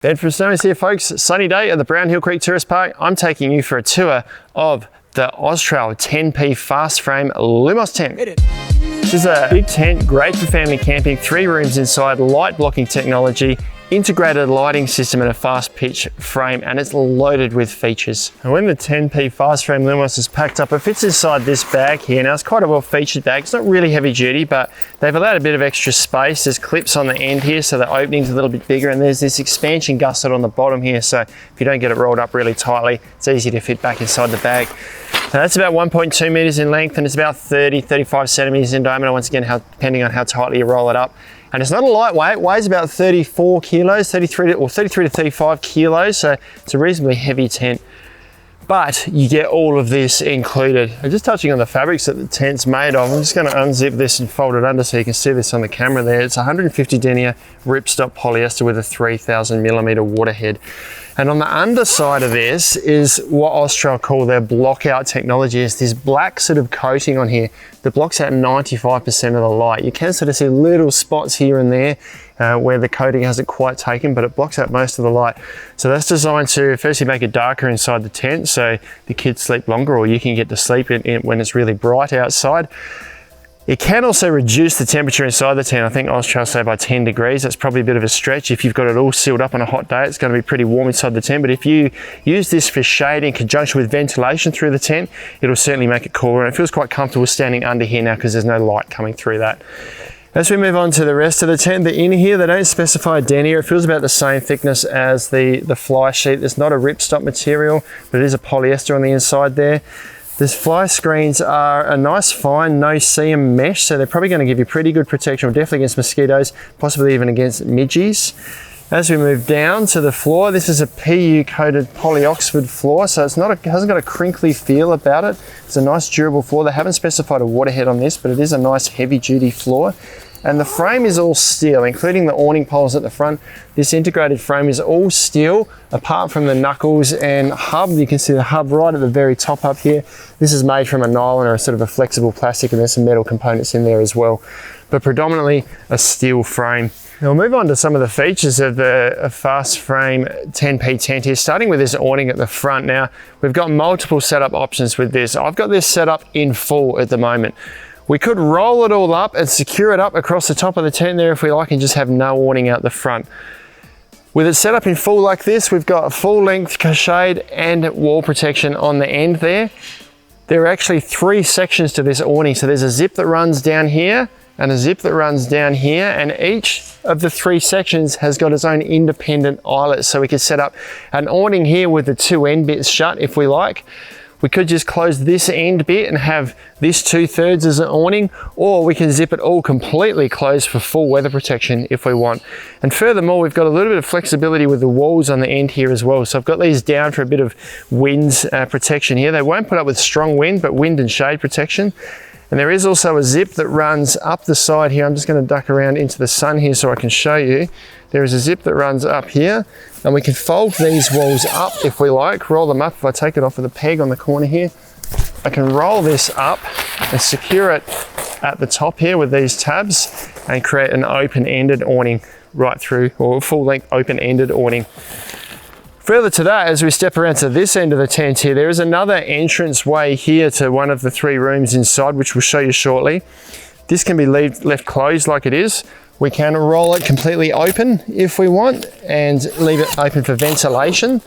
Bedford Snow's here, folks. Sunny day at the Brownhill Creek Tourist Park. I'm taking you for a tour of the OZtrail 10P Fast Frame Lumos tent. This is a big tent, great for family camping, 3 rooms inside, light blocking technology, integrated lighting system and a fast pitch frame, and it's loaded with features. And when the 10P Fast Frame Lumos is packed up, it fits inside this bag here. Now it's quite a well featured bag. It's not really heavy duty, but they've allowed a bit of extra space. There's clips on the end here, so the opening's a little bit bigger, and there's this expansion gusset on the bottom here, so if you don't get it rolled up really tightly, it's easy to fit back inside the bag. Now that's about 1.2 meters in length, and it's about 35 centimeters in diameter, once again, depending on how tightly you roll it up. And it's not a lightweight, it weighs about 34 kilos, 33 to 35 kilos, so it's a reasonably heavy tent. But you get all of this included. And just touching on the fabrics that the tent's made of, I'm just going to unzip this and fold it under so you can see this on the camera there. It's 150 denier ripstop polyester with a 3000 millimeter waterhead. And on the underside of this is what OZtrail call their BlockOut Technology. It's this black sort of coating on here that blocks out 95% of the light. You can sort of see little spots here and there where the coating hasn't quite taken, but it blocks out most of the light. So that's designed to firstly make it darker inside the tent so the kids sleep longer, or you can get to sleep in when it's really bright outside. It can also reduce the temperature inside the tent. I think OZtrail say by 10 degrees. That's probably a bit of a stretch. If you've got it all sealed up on a hot day, it's going to be pretty warm inside the tent. But if you use this for shade in conjunction with ventilation through the tent, it'll certainly make it cooler. And it feels quite comfortable standing under here now because there's no light coming through that. As we move on to the rest of the tent, the inner here, they don't specify denier. It feels about the same thickness as the fly sheet. It's not a ripstop material, but it is a polyester on the inside there. These fly screens are a nice fine no-seam mesh, so they're probably going to give you pretty good protection, definitely against mosquitoes, possibly even against midges. As we move down to the floor, this is a PU coated polyoxford floor, so it hasn't got a crinkly feel about it. It's a nice durable floor. They haven't specified a waterhead on this, but it is a nice heavy duty floor. And the frame is all steel, including the awning poles at the front. This integrated frame is all steel, apart from the knuckles and hub. You can see the hub right at the very top up here. This is made from a nylon or a sort of a flexible plastic, and there's some metal components in there as well, but predominantly a steel frame. Now we'll move on to some of the features of the Fast Frame 10P tent here, starting with this awning at the front. Now, we've got multiple setup options with this. I've got this set up in full at the moment. We could roll it all up and secure it up across the top of the tent there if we like, and just have no awning out the front. With it set up in full like this, we've got a full length shade and wall protection on the end there. There are actually 3 sections to this awning. So there's a zip that runs down here and a zip that runs down here, and each of the 3 sections has got its own independent eyelet. So we could set up an awning here with the 2 end bits shut if we like. We could just close this end bit and have this 2/3 as an awning, or we can zip it all completely closed for full weather protection if we want. And furthermore, we've got a little bit of flexibility with the walls on the end here as well. So I've got these down for a bit of wind protection here. They won't put up with strong wind, but wind and shade protection. And there is also a zip that runs up the side here. I'm just going to duck around into the sun here so I can show you. There is a zip that runs up here, and we can fold these walls up if we like, roll them up. If I take it off with a peg on the corner here, I can roll this up and secure it at the top here with these tabs and create an open-ended awning right through, or full-length open-ended awning. Further to that, as we step around to this end of the tent here, there is another entrance way here to one of the 3 rooms inside, which we'll show you shortly. This can be left closed like it is. We can roll it completely open if we want and leave it open for ventilation.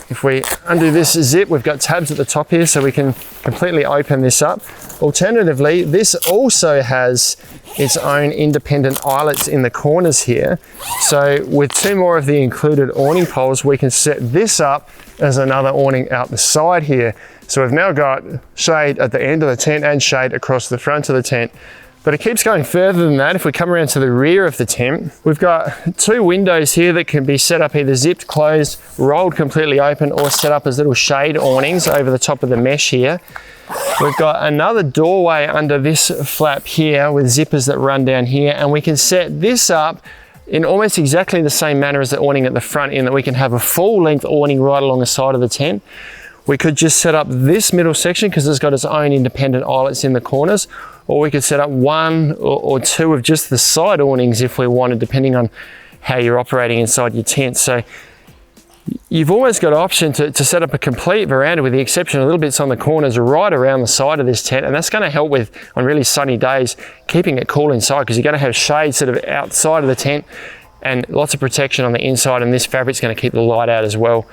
If we undo this zip, we've got tabs at the top here so we can completely open this up. Alternatively, this also has its own independent eyelets in the corners here. So with 2 more of the included awning poles, we can set this up as another awning out the side here. So we've now got shade at the end of the tent and shade across the front of the tent. But it keeps going further than that. If we come around to the rear of the tent, we've got 2 windows here that can be set up either zipped closed, rolled completely open, or set up as little shade awnings over the top of the mesh here. We've got another doorway under this flap here with zippers that run down here, and we can set this up in almost exactly the same manner as the awning at the front, in that we can have a full length awning right along the side of the tent. We could just set up this middle section because it's got its own independent eyelets in the corners, or we could set up 1 or 2 of just the side awnings if we wanted, depending on how you're operating inside your tent. So you've always got an option to set up a complete veranda, with the exception of little bits on the corners right around the side of this tent, and that's going to help with, on really sunny days, keeping it cool inside, because you're going to have shade sort of outside of the tent and lots of protection on the inside, and this fabric's going to keep the light out as well.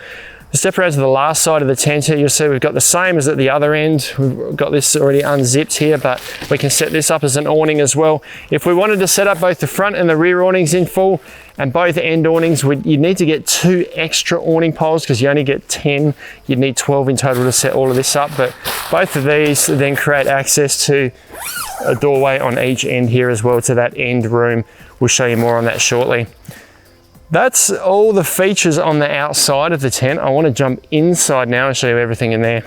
Step around to the last side of the tent here, you'll see we've got the same as at the other end. We've got this already unzipped here, but we can set this up as an awning as well. If we wanted to set up both the front and the rear awnings in full and both end awnings, you'd need to get 2 extra awning poles, because you only get 10. You'd need 12 in total to set all of this up, but both of these then create access to a doorway on each end here as well to that end room. We'll show you more on that shortly. That's all the features on the outside of the tent. I want to jump inside now and show you everything in there.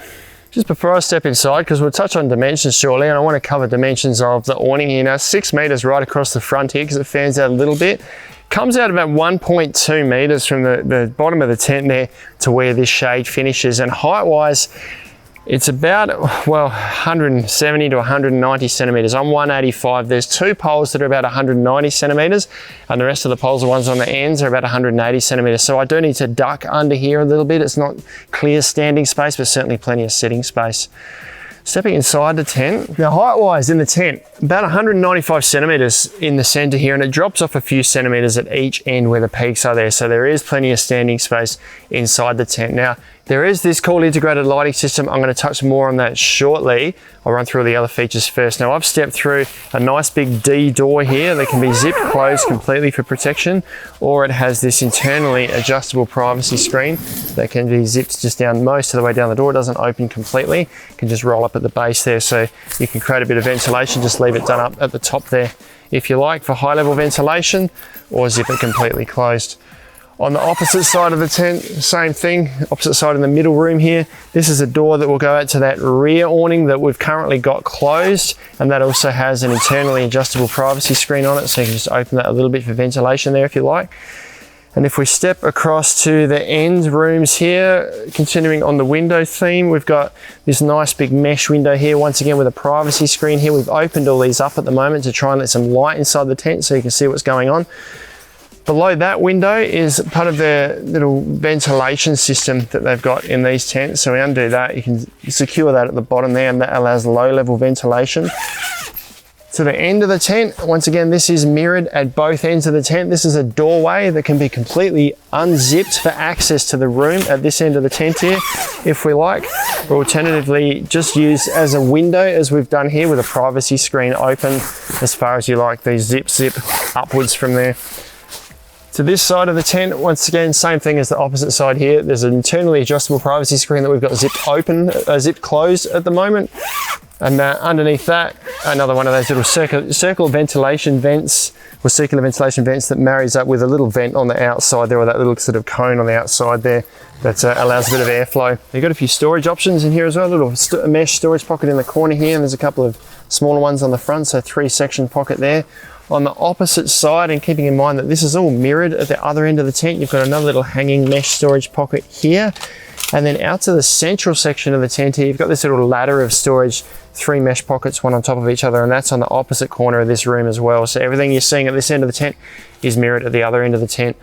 Just before I step inside, because we'll touch on dimensions shortly, and I want to cover dimensions of the awning here now. 6 meters right across the front here, because it fans out a little bit. Comes out about 1.2 meters from the bottom of the tent there to where this shade finishes, and height wise, it's about, well, 170 to 190 centimeters. I'm 185. There's 2 poles that are about 190 centimeters, and the rest of the poles, the ones on the ends, are about 180 centimeters. So I do need to duck under here a little bit. It's not clear standing space, but certainly plenty of sitting space. Stepping inside the tent, now height-wise in the tent, about 195 centimeters in the center here, and it drops off a few centimeters at each end where the peaks are there. So there is plenty of standing space inside the tent. Now, there is this cool integrated lighting system. I'm going to touch more on that shortly. I'll run through all the other features first. Now, I've stepped through a nice big D door here that can be zipped closed completely for protection, or it has this internally adjustable privacy screen that can be zipped just down most of the way down the door. It doesn't open completely. It can just roll up at the base there, so you can create a bit of ventilation. Just leave it done up at the top there if you like for high level ventilation, or zip it completely closed. On the opposite side of the tent, same thing, opposite side in the middle room here. This is a door that will go out to that rear awning that we've currently got closed, and that also has an internally adjustable privacy screen on it, so you can just open that a little bit for ventilation there if you like. And if we step across to the end rooms here, continuing on the window theme, we've got this nice big mesh window here, once again with a privacy screen here. We've opened all these up at the moment to try and let some light inside the tent so you can see what's going on. Below that window is part of their little ventilation system that they've got in these tents. So we undo that, you can secure that at the bottom there, and that allows low level ventilation. To the end of the tent, once again, this is mirrored at both ends of the tent. This is a doorway that can be completely unzipped for access to the room at this end of the tent here, if we like, or alternatively just use as a window, as we've done here, with a privacy screen open as far as you like. These zip upwards from there. To this side of the tent, once again, same thing as the opposite side here. There's an internally adjustable privacy screen that we've got zipped open, zipped closed at the moment. And underneath that, another one of those little circular ventilation vents, or circular ventilation vents that marries up with a little vent on the outside there, or that little sort of cone on the outside there that allows a bit of airflow. You've got a few storage options in here as well, a little mesh storage pocket in the corner here, and there's a couple of smaller ones on the front, so 3-section pocket there. On the opposite side, and keeping in mind that this is all mirrored at the other end of the tent, you've got another little hanging mesh storage pocket here. And then out to the central section of the tent here, you've got this little ladder of storage, 3 mesh pockets, one on top of each other, and that's on the opposite corner of this room as well. So everything you're seeing at this end of the tent is mirrored at the other end of the tent.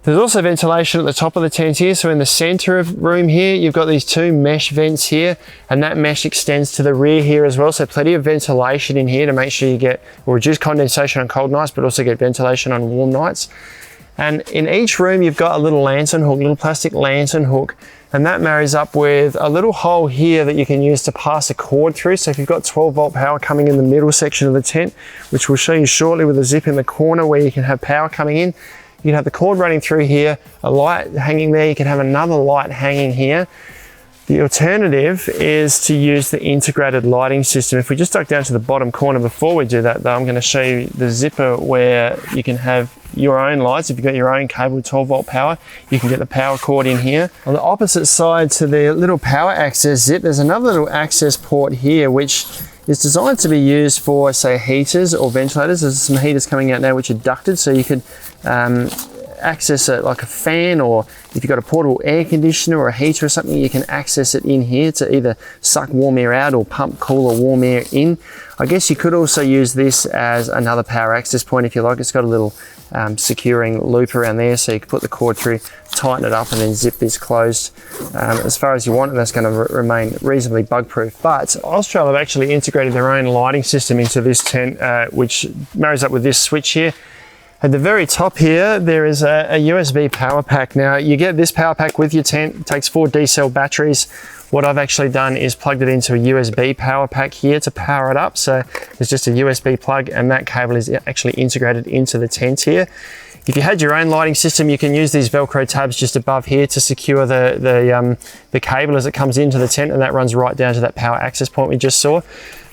There's also ventilation at the top of the tent here. So in the center of the room here, you've got these 2 mesh vents here, and that mesh extends to the rear here as well. So plenty of ventilation in here to make sure you get, or reduce condensation on cold nights, but also get ventilation on warm nights. And in each room, you've got a little lantern hook, little plastic lantern hook, and that marries up with a little hole here that you can use to pass a cord through. So if you've got 12-volt power coming in the middle section of the tent, which we'll show you shortly with a zip in the corner where you can have power coming in, you can have the cord running through here, a light hanging there, you can have another light hanging here. The alternative is to use the integrated lighting system. If we just duck down to the bottom corner before we do that though, I'm going to show you the zipper where you can have your own lights. If you've got your own cable with 12-volt power, you can get the power cord in here. On the opposite side to the little power access zip, there's another little access port here, which is designed to be used for, say, heaters or ventilators. There's some heaters coming out now which are ducted, so you could access it like a fan, or if you've got a portable air conditioner or a heater or something, you can access it in here to either suck warm air out or pump cool or warm air in. I guess you could also use this as another power access point if you like. It's got a little securing loop around there, so you can put the cord through, tighten it up, and then zip this closed as far as you want, and that's going to remain reasonably bug proof. But OZtrail have actually integrated their own lighting system into this tent, which marries up with this switch here. At the very top here, there is a USB power pack. Now, you get this power pack with your tent. It takes 4 D-cell batteries. What I've actually done is plugged it into a USB power pack here to power it up. So it's just a USB plug, and that cable is actually integrated into the tent here. If you had your own lighting system, you can use these Velcro tabs just above here to secure the cable as it comes into the tent, and that runs right down to that power access point we just saw.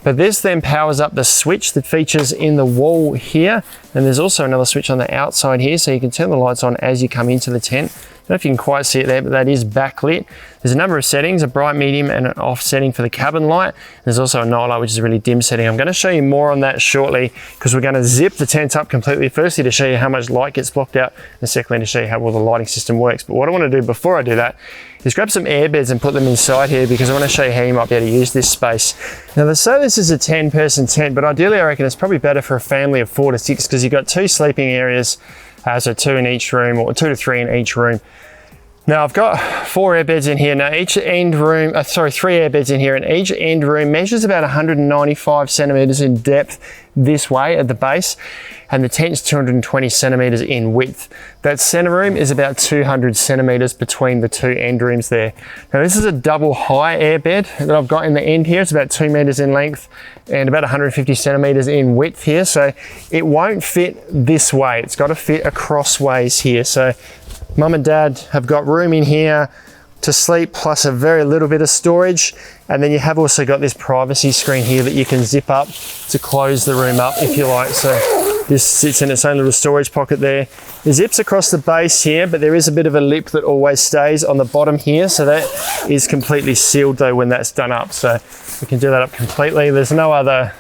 But this then powers up the switch that features in the wall here, and there's also another switch on the outside here, so you can turn the lights on as you come into the tent. I don't know if you can quite see it there, but that is backlit. There's a number of settings, a bright, medium, and an off setting for the cabin light. There's also a night light, which is a really dim setting. I'm going to show you more on that shortly, because we're going to zip the tent up completely. Firstly, to show you how much light gets blocked out, and secondly, to show you how well the lighting system works. But what I want to do before I do that is grab some airbeds and put them inside here, because I want to show you how you might be able to use this space. Now, they say this is a 10-person tent, but ideally I reckon it's probably better for a family of 4 to 6, because you've got 2 sleeping areas, so 2 in each room, or 2 to 3 in each room. Now, I've got 4 airbeds in here. Now, each end room, 3 airbeds in here, and each end room measures about 195 centimeters in depth this way at the base, and the tent's 220 centimeters in width. That center room is about 200 centimeters between the 2 end rooms there. Now, this is a double high airbed that I've got in the end here. It's about 2 meters in length and about 150 centimeters in width here. So it won't fit this way. It's got to fit across ways here. So Mum and Dad have got room in here to sleep, plus a very little bit of storage. And then you have also got this privacy screen here that you can zip up to close the room up if you like. So this sits in its own little storage pocket there. It zips across the base here, but there is a bit of a lip that always stays on the bottom here. So that is completely sealed though when that's done up. So we can do that up completely. There's no other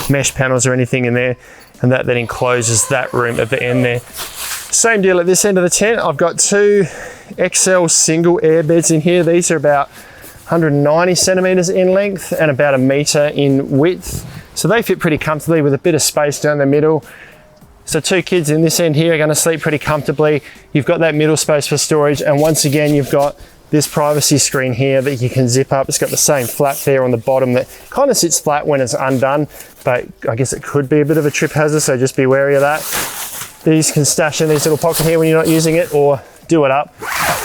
mesh panels or anything in there. And that then encloses that room at the end there. Same deal at this end of the tent. I've got 2 XL single airbeds in here. These are about 190 centimeters in length and about 1 meter in width. So they fit pretty comfortably with a bit of space down the middle. So 2 kids in this end here are going to sleep pretty comfortably. You've got that middle space for storage, and once again you've got this privacy screen here that you can zip up. It's got the same flap there on the bottom that kind of sits flat when it's undone, but I guess it could be a bit of a trip hazard, so just be wary of that. These can stash in this little pocket here when you're not using it, or do it up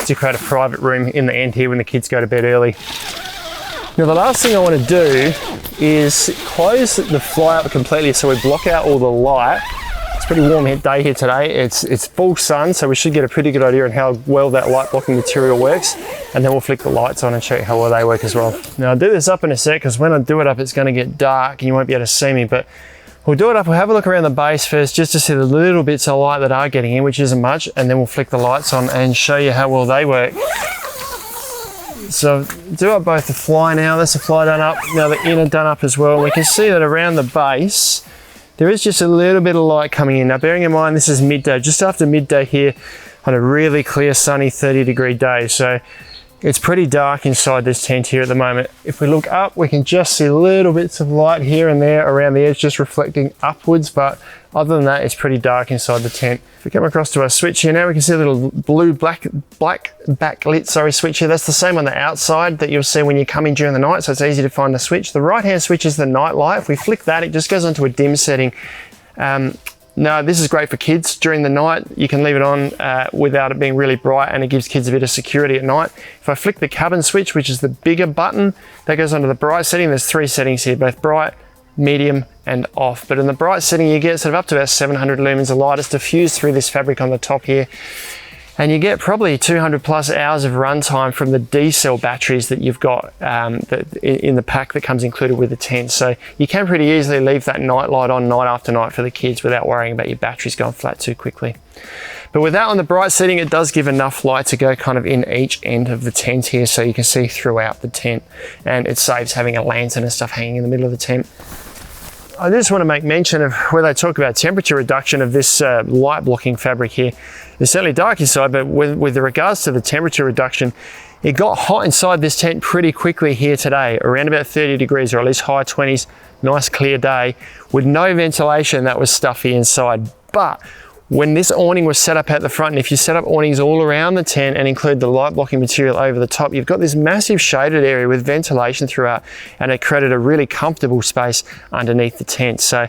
to create a private room in the end here when the kids go to bed early. Now, the last thing I want to do is close the fly up completely so we block out all the light. It's a pretty warm day here today. It's full sun, so we should get a pretty good idea on how well that light blocking material works, and then we'll flick the lights on and show you how well they work as well. Now, I'll do this up in a sec, because when I do it up it's going to get dark and you won't be able to see me, but we'll do it up. We'll have a look around the base first just to see the little bits of light that are getting in, which isn't much, and then we'll flick the lights on and show you how well they work. So do up both the fly now. That's the fly done up. Now the inner done up as well. And we can see that around the base there is just a little bit of light coming in. Now, bearing in mind this is midday, just after midday here on a really clear sunny 30-degree day. So it's pretty dark inside this tent here at the moment. If we look up, we can just see little bits of light here and there around the edge, just reflecting upwards, but other than that, it's pretty dark inside the tent. If we come across to our switch here now, we can see a little blue black backlit switch here. That's the same on the outside that you'll see when you come in during the night, so it's easy to find the switch. The right-hand switch is the night light. If we flick that, it just goes onto a dim setting. Now, this is great for kids during the night. You can leave it on without it being really bright, and it gives kids a bit of security at night. If I flick the cabin switch, which is the bigger button, that goes onto the bright setting. There's 3 settings here, both bright, medium, and off. But in the bright setting, you get sort of up to about 700 lumens of light. It's diffused through this fabric on the top here. And you get probably 200 plus hours of runtime from the D-cell batteries that you've got in the pack that comes included with the tent. So you can pretty easily leave that night light on night after night for the kids without worrying about your batteries going flat too quickly. But with that on the bright setting, it does give enough light to go kind of in each end of the tent here, so you can see throughout the tent, and it saves having a lantern and stuff hanging in the middle of the tent. I just want to make mention of where they talk about temperature reduction of this light blocking fabric here. It's certainly dark inside, but with regards to the temperature reduction, it got hot inside this tent pretty quickly here today, around about 30 degrees or at least high 20s, nice clear day with no ventilation. That was stuffy inside. But When this awning was set up at the front, and if you set up awnings all around the tent and include the light blocking material over the top, you've got this massive shaded area with ventilation throughout, and it created a really comfortable space underneath the tent. So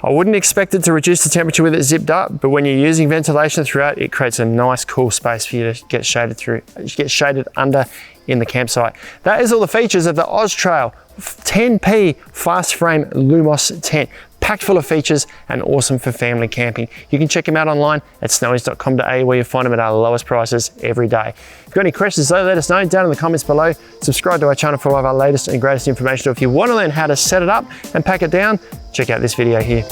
I wouldn't expect it to reduce the temperature with it zipped up, but when you're using ventilation throughout, it creates a nice cool space for you to get shaded under in the campsite. That is all the features of the OZtrail 10P Fast Frame Lumos tent. Packed full of features and awesome for family camping. You can check them out online at snowies.com.au, where you find them at our lowest prices every day. If you've got any questions though, let us know down in the comments below. Subscribe to our channel for all of our latest and greatest information. Or if you want to learn how to set it up and pack it down, check out this video here.